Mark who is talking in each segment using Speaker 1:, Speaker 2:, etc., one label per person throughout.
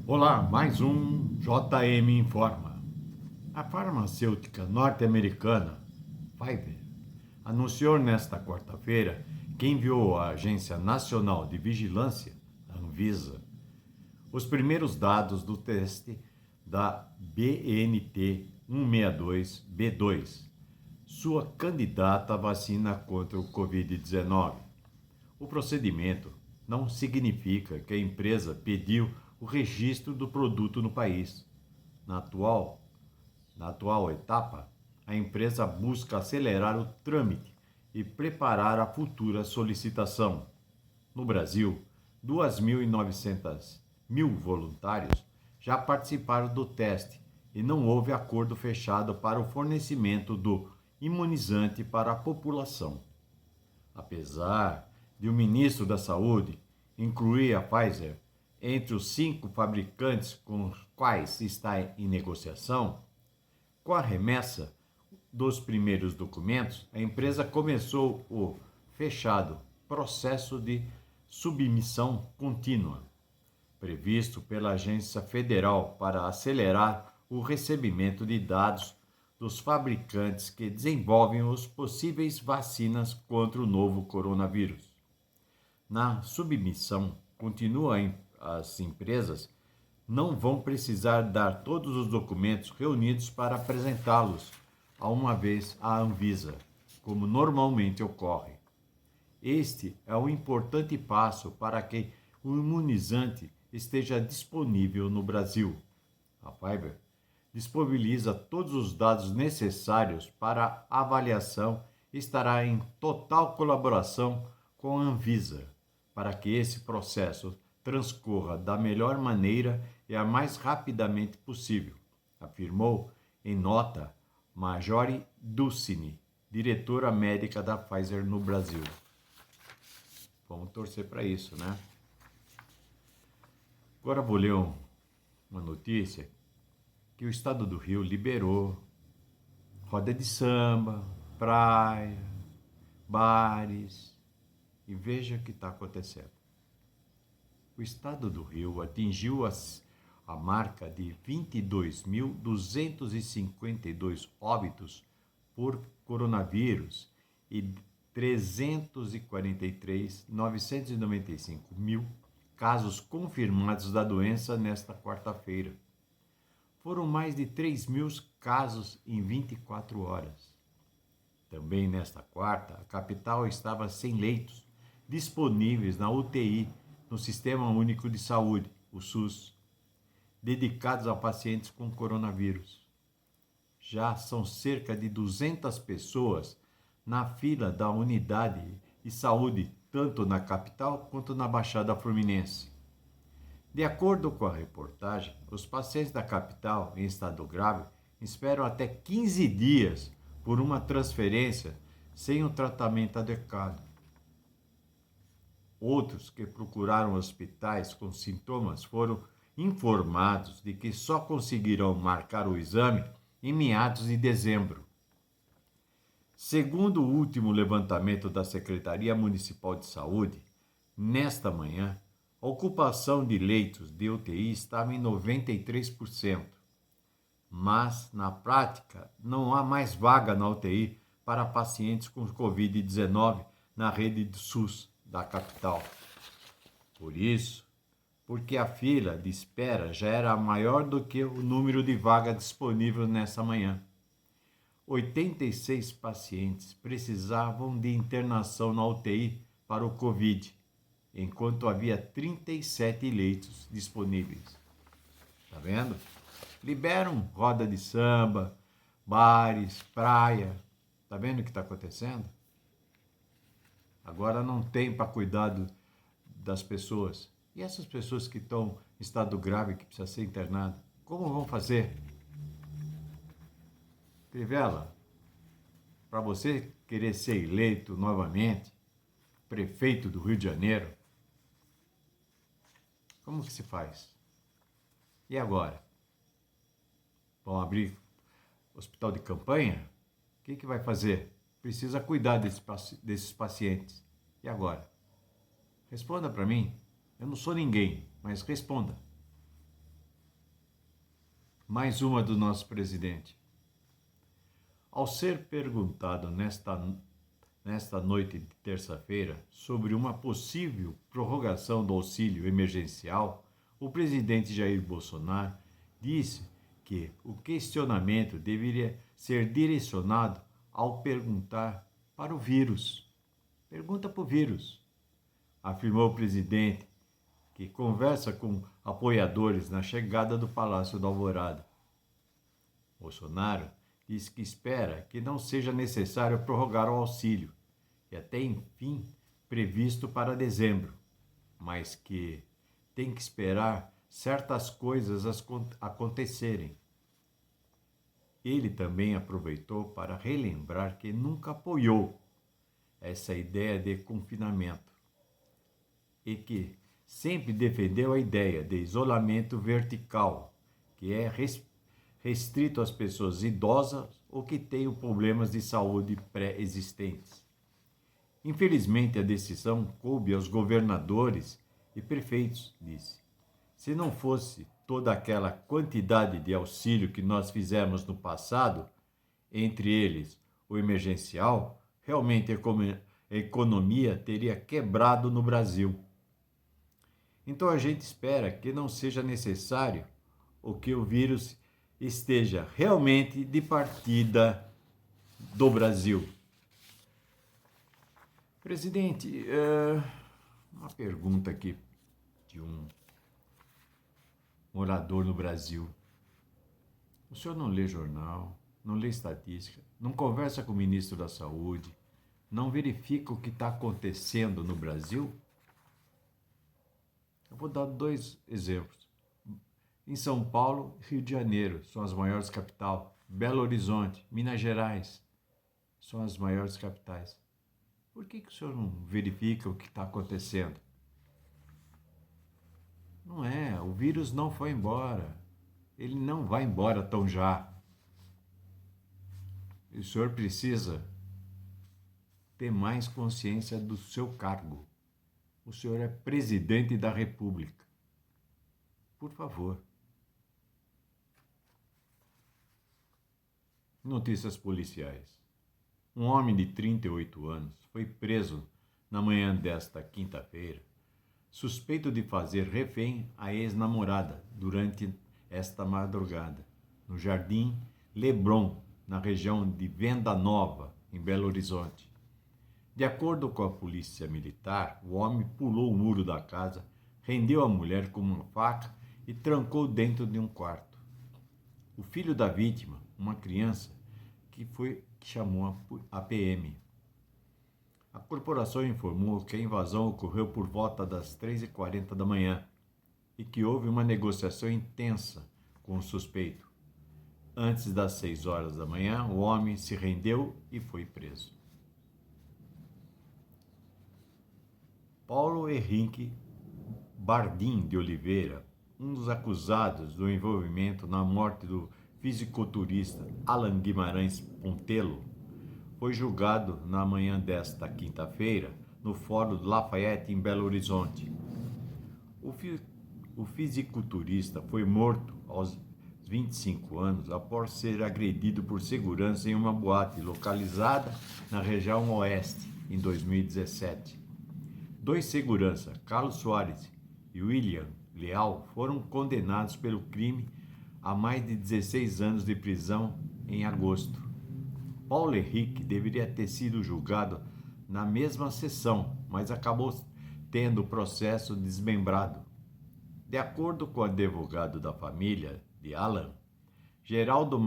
Speaker 1: Olá, mais um JM Informa. A farmacêutica norte-americana Pfizer anunciou nesta quarta-feira que enviou à Agência Nacional de Vigilância, a Anvisa, os primeiros dados do teste da BNT 162b2, sua candidata à vacina contra o Covid-19. O procedimento não significa que a empresa pediu o registro do produto no país. Na atual, na atual etapa, a empresa busca acelerar o trâmite e preparar a futura solicitação. No Brasil, 2.900 voluntários já participaram do teste e não houve acordo fechado para o fornecimento do imunizante para a população. Apesar de o ministro da Saúde incluir a Pfizer entre os 5 fabricantes com os quais está em negociação, com a remessa dos primeiros documentos, a empresa começou o fechado processo de submissão contínua, previsto pela Agência Federal para acelerar o recebimento de dados dos fabricantes que desenvolvem os possíveis vacinas contra o novo coronavírus. Na submissão, as empresas não vão precisar dar todos os documentos reunidos para apresentá-los a uma vez à Anvisa, como normalmente ocorre. Este é um importante passo para que o imunizante esteja disponível no Brasil. A Pfizer disponibiliza todos os dados necessários para a avaliação e estará em total colaboração com a Anvisa para que esse processo transcorra da melhor maneira e a mais rapidamente possível, afirmou em nota Marjorie Dulcini, diretora médica da Pfizer no Brasil. Vamos torcer para isso, né? Agora vou ler uma notícia que o estado do Rio liberou roda de samba, praia, bares, e veja o que está acontecendo. O estado do Rio atingiu a marca de 22.252 óbitos por coronavírus e 343.995 mil casos confirmados da doença nesta quarta-feira. Foram mais de 3 mil casos em 24 horas. Também nesta quarta, a capital estava sem leitos disponíveis na UTI, no Sistema Único de Saúde, o SUS, dedicados a pacientes com coronavírus. Já são cerca de 200 pessoas na fila da unidade de saúde, tanto na capital quanto na Baixada Fluminense. De acordo com a reportagem, os pacientes da capital em estado grave esperam até 15 dias por uma transferência sem o tratamento adequado. Outros que procuraram hospitais com sintomas foram informados de que só conseguirão marcar o exame em meados de dezembro. Segundo o último levantamento da Secretaria Municipal de Saúde, nesta manhã, a ocupação de leitos de UTI estava em 93%, mas, na prática, não há mais vaga na UTI para pacientes com Covid-19 na rede do SUS da capital. Por isso, porque a fila de espera já era maior do que o número de vagas disponível nessa manhã. 86 pacientes precisavam de internação na UTI para o Covid, enquanto havia 37 leitos disponíveis. Tá vendo? Liberam roda de samba, bares, praia. Tá vendo o que está acontecendo? Agora não tem para cuidar das pessoas. E essas pessoas que estão em estado grave, que precisa ser internado, como vão fazer? Crivella, para você querer ser eleito novamente, prefeito do Rio de Janeiro, como que se faz? E agora? Vão abrir hospital de campanha? O que vai fazer? Precisa cuidar desses pacientes. E agora? Responda para mim. Eu não sou ninguém, mas responda. Mais uma do nosso presidente. Ao ser perguntado nesta noite de terça-feira sobre uma possível prorrogação do auxílio emergencial, o presidente Jair Bolsonaro disse que o questionamento deveria ser direcionado ao perguntar para o vírus. Pergunta para o vírus, afirmou o presidente, que conversa com apoiadores na chegada do Palácio da Alvorada. Bolsonaro disse que espera que não seja necessário prorrogar o auxílio, e até enfim previsto para dezembro, mas que tem que esperar certas coisas acontecerem. Ele também aproveitou para relembrar que nunca apoiou essa ideia de confinamento e que sempre defendeu a ideia de isolamento vertical, que é restrito às pessoas idosas ou que tenham problemas de saúde pré-existentes. Infelizmente, a decisão coube aos governadores e prefeitos, disse. Se não fosse toda aquela quantidade de auxílio que nós fizemos no passado, entre eles o emergencial, realmente a economia teria quebrado no Brasil. Então a gente espera que não seja necessário ou que o vírus esteja realmente de partida do Brasil. Presidente, uma pergunta aqui de um morador no Brasil. O senhor não lê jornal, não lê estatística, não conversa com o ministro da Saúde, não verifica o que está acontecendo no Brasil? Eu vou dar 2 exemplos. Em São Paulo e Rio de Janeiro são as maiores capitais. Belo Horizonte, Minas Gerais são as maiores capitais. Por que o senhor não verifica o que está acontecendo? Não é, o vírus não foi embora. Ele não vai embora tão já. E o senhor precisa ter mais consciência do seu cargo. O senhor é presidente da República. Por favor. Notícias policiais. Um homem de 38 anos foi preso na manhã desta quinta-feira, suspeito de fazer refém a ex-namorada durante esta madrugada, no Jardim Leblon, na região de Venda Nova, em Belo Horizonte. De acordo com a polícia militar, o homem pulou o muro da casa, rendeu a mulher com uma faca e trancou dentro de um quarto. O filho da vítima, uma criança, que chamou a PM. A corporação informou que a invasão ocorreu por volta das 3h40 da manhã e que houve uma negociação intensa com o suspeito. Antes das 6 horas da manhã, o homem se rendeu e foi preso. Paulo Henrique Bardim de Oliveira, um dos acusados do envolvimento na morte do fisiculturista Alan Guimarães Pontelo, foi julgado na manhã desta quinta-feira no Fórum Lafayette, em Belo Horizonte. O fisiculturista foi morto aos 25 anos após ser agredido por segurança em uma boate localizada na região oeste em 2017. 2 seguranças, Carlos Soares e William Leal, foram condenados pelo crime a mais de 16 anos de prisão em agosto. Paulo Henrique deveria ter sido julgado na mesma sessão, mas acabou tendo o processo desmembrado. De acordo com o advogado da família de Alan, Geraldo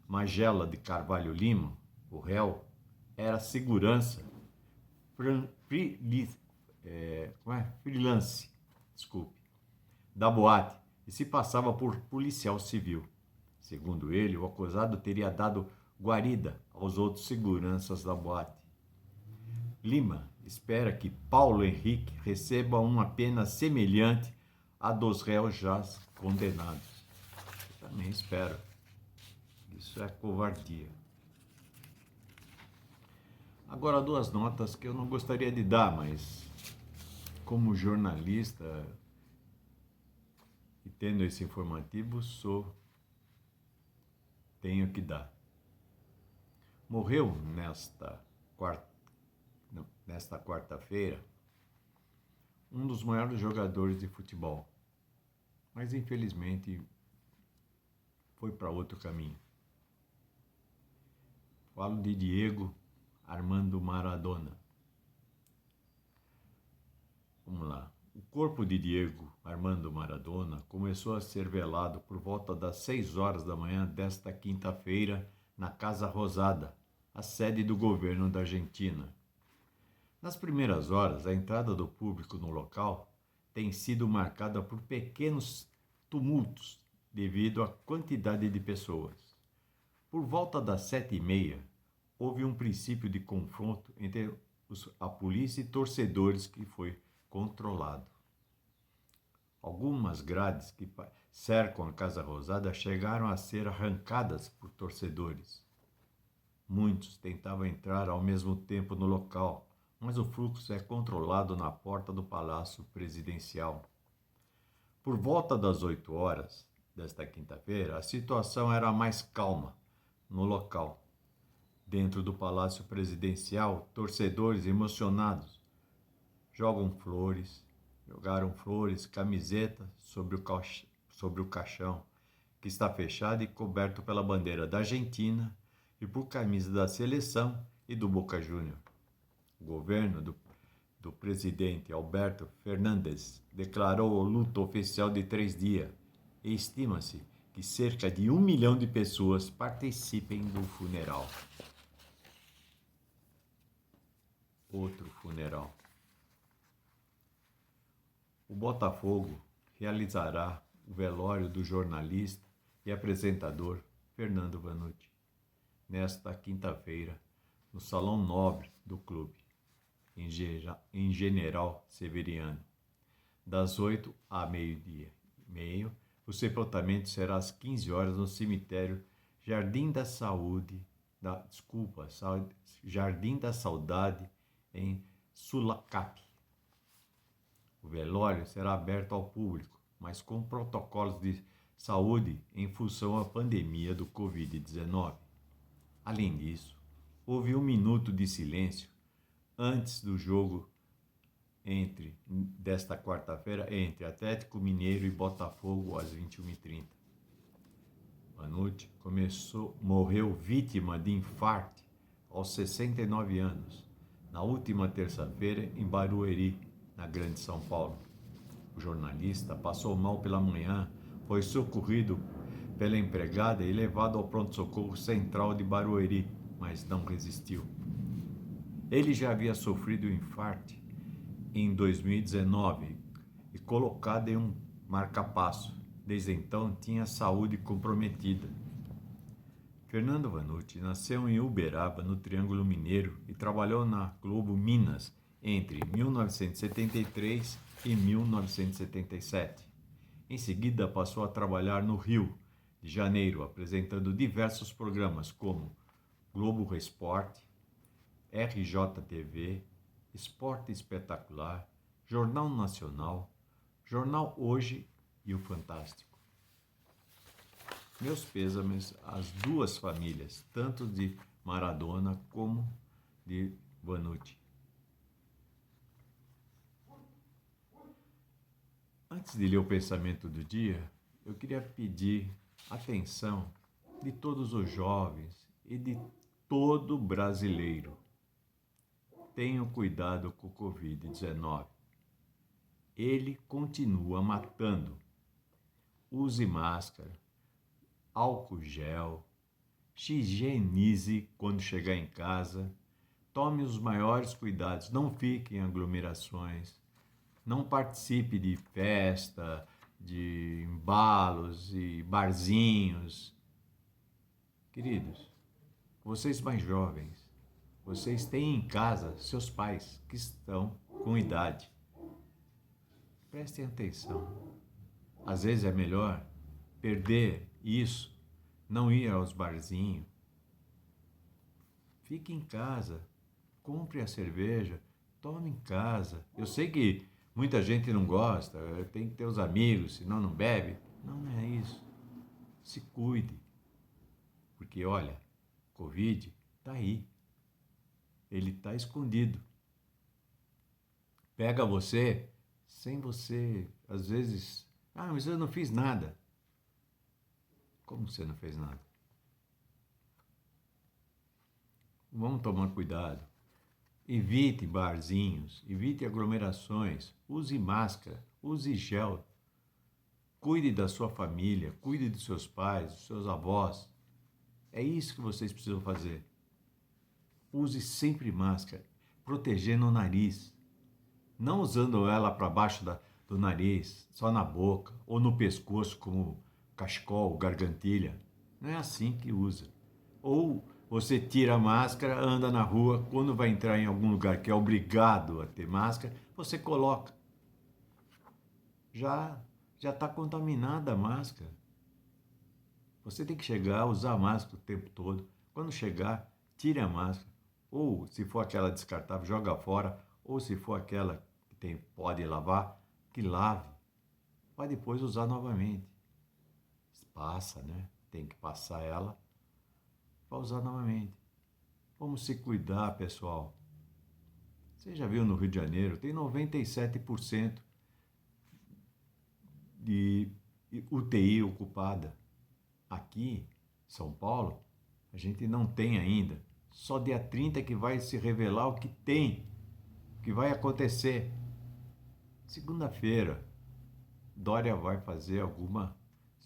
Speaker 1: Magela de Carvalho Lima, o réu, era segurança freelance, da boate e se passava por policial civil. Segundo ele, o acusado teria dado guarida aos outros seguranças da boate. Lima espera que Paulo Henrique receba uma pena semelhante à dos réus já condenados. Eu também espero. Isso é covardia. Agora, 2 notas que eu não gostaria de dar, mas como jornalista e tendo esse informativo, sou tenho que dar. Morreu nesta quarta-feira um dos maiores jogadores de futebol, mas infelizmente foi para outro caminho. Falo de Diego Armando Maradona. Vamos lá. O corpo de Diego Armando Maradona começou a ser velado por volta das 6 horas da manhã desta quinta-feira na Casa Rosada, a sede do governo da Argentina. Nas primeiras horas, a entrada do público no local tem sido marcada por pequenos tumultos devido à quantidade de pessoas. Por volta das 7h30, houve um princípio de confronto entre a polícia e torcedores que foi controlado. Algumas grades que cercam a Casa Rosada chegaram a ser arrancadas por torcedores. Muitos tentavam entrar ao mesmo tempo no local, mas o fluxo é controlado na porta do Palácio Presidencial. Por volta das 8 horas desta quinta-feira, a situação era mais calma no local. Dentro do Palácio Presidencial, torcedores emocionados jogaram flores, camisetas sobre o caixão, que está fechado e coberto pela bandeira da Argentina e por camisa da seleção e do Boca Juniors. O governo do presidente Alberto Fernandes declarou o luto oficial de 3 dias e estima-se que cerca de 1 milhão de pessoas participem do funeral. Outro funeral. O Botafogo realizará o velório do jornalista e apresentador Fernando Vanucci nesta quinta-feira no Salão Nobre do clube, em General Severiano, das 8 a meio-dia e meio. O sepultamento será às 15 horas no cemitério Jardim da Saudade, em Sulacap. O velório será aberto ao público, mas com protocolos de saúde em função à pandemia do Covid-19. Além disso, houve 1 minuto de silêncio antes do jogo desta quarta-feira entre Atlético Mineiro e Botafogo às 21h30. Vanucci morreu vítima de infarto aos 69 anos, na última terça-feira em Barueri, na Grande São Paulo. O jornalista passou mal pela manhã, foi socorrido pela empregada e levado ao pronto-socorro central de Barueri, mas não resistiu. Ele já havia sofrido um infarto em 2019 e colocado em um marca-passo. Desde então tinha a saúde comprometida. Fernando Vanucci nasceu em Uberaba, no Triângulo Mineiro, e trabalhou na Globo Minas entre 1973 e 1977. Em seguida, passou a trabalhar no Rio de Janeiro, apresentando diversos programas como Globo Esporte, RJTV, Esporte Espetacular, Jornal Nacional, Jornal Hoje e o Fantástico. Meus pêsames às duas famílias, tanto de Maradona como de Vanucci. Antes de ler o pensamento do dia, eu queria pedir atenção de todos os jovens e de todo brasileiro. Tenham cuidado com o Covid-19. Ele continua matando. Use máscara, álcool gel, se higienize quando chegar em casa, tome os maiores cuidados, não fique em aglomerações, não participe de festa, de embalos e barzinhos. Queridos, vocês mais jovens, vocês têm em casa seus pais que estão com idade. Prestem atenção. Às vezes é melhor perder isso, não ir aos barzinhos. Fique em casa, compre a cerveja, tome em casa. Eu sei que muita gente não gosta, tem que ter os amigos, senão não bebe. Não é isso. Se cuide. porque, olha, Covid está aí. Ele está escondido. Pega você sem você, às vezes... Ah, mas eu não fiz nada. Como você não fez nada? Vamos tomar cuidado. Evite barzinhos, evite aglomerações, use máscara, use gel. Cuide da sua família, cuide dos seus pais, dos seus avós. É isso que vocês precisam fazer. Use sempre máscara, protegendo o nariz. Não usando ela para baixo do nariz, só na boca, ou no pescoço, como cachecol, gargantilha. Não é assim que usa. Ou você tira a máscara, anda na rua, quando vai entrar em algum lugar que é obrigado a ter máscara, você coloca. Já está contaminada a máscara. Você tem que chegar, usar a máscara o tempo todo. Quando chegar, tire a máscara. Ou, se for aquela descartável, joga fora. Ou, se for aquela que pode lavar, que lave. Vai depois usar novamente. Passa, né? Tem que passar ela para usar novamente. Vamos se cuidar, pessoal. Você já viu no Rio de Janeiro, tem 97% de UTI ocupada. Aqui, em São Paulo, a gente não tem ainda. Só dia 30 que vai se revelar o que tem, o que vai acontecer. Segunda-feira, Dória vai fazer algumas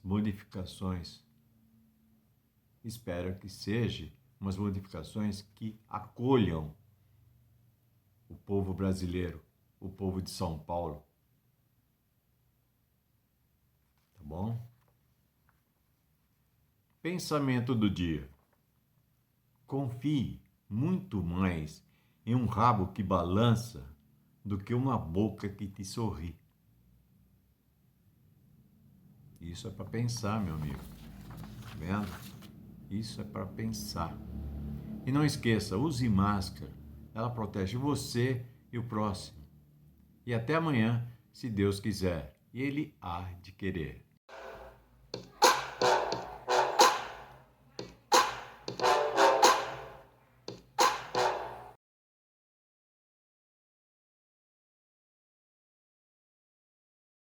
Speaker 1: modificações. Espero que sejam umas modificações que acolham o povo brasileiro, o povo de São Paulo. Tá bom? Pensamento do dia. Confie muito mais em um rabo que balança do que uma boca que te sorri. Isso é para pensar, meu amigo. Tá vendo? Isso é para pensar. E não esqueça, use máscara. Ela protege você e o próximo. E até amanhã, se Deus quiser. E Ele há de querer.